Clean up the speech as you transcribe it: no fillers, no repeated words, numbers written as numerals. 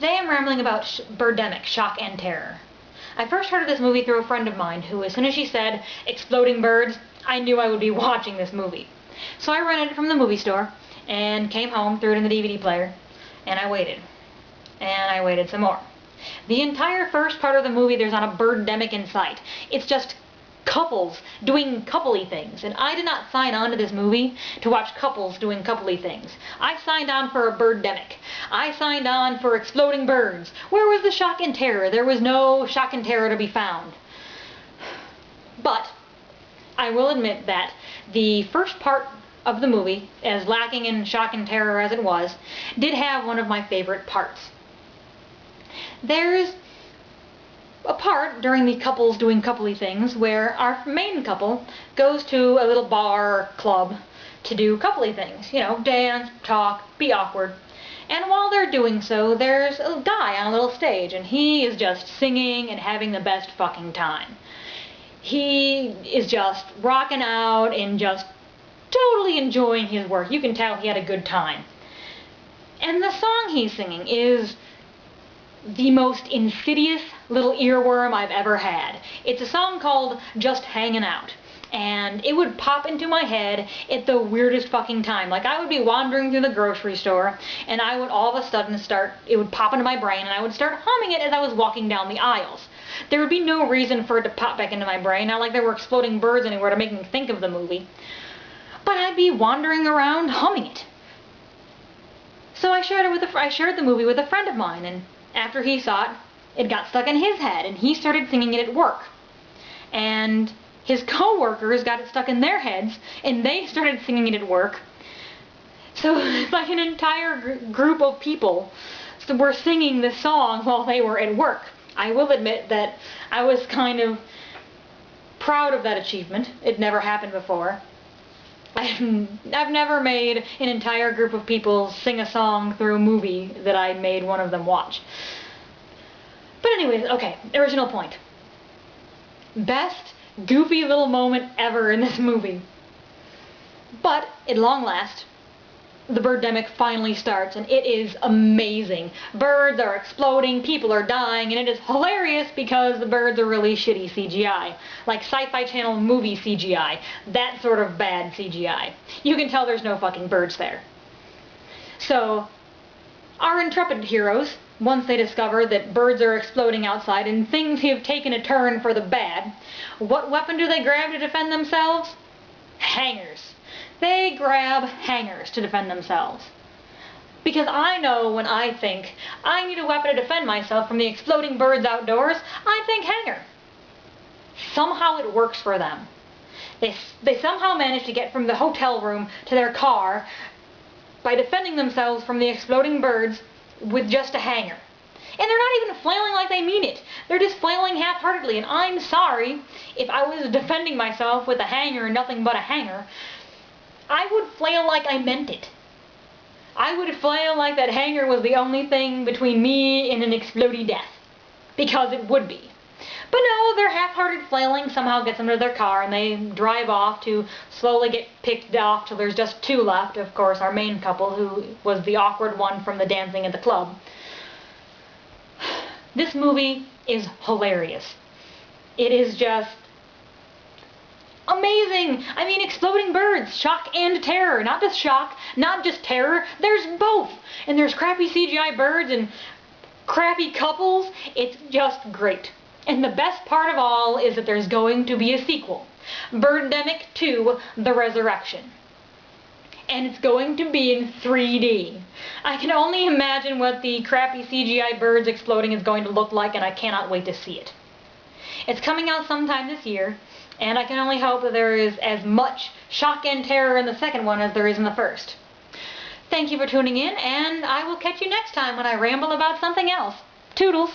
Today I'm rambling about Birdemic, Shock and Terror. I first heard of this movie through a friend of mine who, as soon as she said, exploding birds, I knew I would be watching this movie. So I rented it from the movie store, and came home, threw it in the DVD player, and I waited. And I waited some more. The entire first part of the movie, there's not a birdemic in sight. It's just couples doing coupley things, and I did not sign on to this movie to watch couples doing coupley things. I signed on for a birdemic. I signed on for exploding birds. Where was the shock and terror? There was no shock and terror to be found. But I will admit that the first part of the movie, as lacking in shock and terror as it was, did have one of my favorite parts. There's a part during the couples doing coupley things where our main couple goes to a little bar or club to do coupley things. You know, dance, talk, be awkward. And while they're doing so, there's a guy on a little stage, and he is just singing and having the best fucking time. He is just rocking out and just totally enjoying his work. You can tell he had a good time. And the song he's singing is the most insidious little earworm I've ever had. It's a song called Just Hangin' Out, and it would pop into my head at the weirdest fucking time. Like, I would be wandering through the grocery store, and I would all of a sudden it would pop into my brain, and I would start humming it as I was walking down the aisles. There would be no reason for it to pop back into my brain, not like there were exploding birds anywhere to make me think of the movie. But I'd be wandering around humming it. So I shared the movie with a friend of mine, and after he saw it, it got stuck in his head, and he started singing it at work. And his co-workers got it stuck in their heads, and they started singing it at work. So it's like an entire group of people were singing the song while they were at work. I will admit that I was kind of proud of that achievement. It never happened before. I've never made an entire group of people sing a song through a movie that I made one of them watch. But anyways, okay, original point. Best goofy little moment ever in this movie. But, at long last, the birdemic finally starts, and it is amazing. Birds are exploding, people are dying, and it is hilarious because the birds are really shitty CGI. Like Sci-Fi Channel movie CGI. That sort of bad CGI. You can tell there's no fucking birds there. So, our intrepid heroes, once they discover that birds are exploding outside and things have taken a turn for the bad, what weapon do they grab to defend themselves? Hangers. They grab hangers to defend themselves. Because I know when I think, I need a weapon to defend myself from the exploding birds outdoors, I think hanger. Somehow it works for them. They somehow manage to get from the hotel room to their car by defending themselves from the exploding birds with just a hanger. And they're not even flailing like they mean it. They're just flailing half-heartedly, and I'm sorry if I was defending myself with a hanger and nothing but a hanger. I would flail like I meant it. I would flail like that hanger was the only thing between me and an exploding death. Because it would be. But no, their half-hearted flailing somehow gets them to their car, and they drive off to slowly get picked off till there's just two left. Of course, our main couple, who was the awkward one from the dancing at the club. This movie is hilarious. It is just amazing! I mean, exploding birds, shock and terror. Not just shock, not just terror, there's both! And there's crappy CGI birds and crappy couples. It's just great. And the best part of all is that there's going to be a sequel. Birdemic 2, The Resurrection. And it's going to be in 3D. I can only imagine what the crappy CGI birds exploding is going to look like, and I cannot wait to see it. It's coming out sometime this year, and I can only hope that there is as much shock and terror in the second one as there is in the first. Thank you for tuning in, and I will catch you next time when I ramble about something else. Toodles!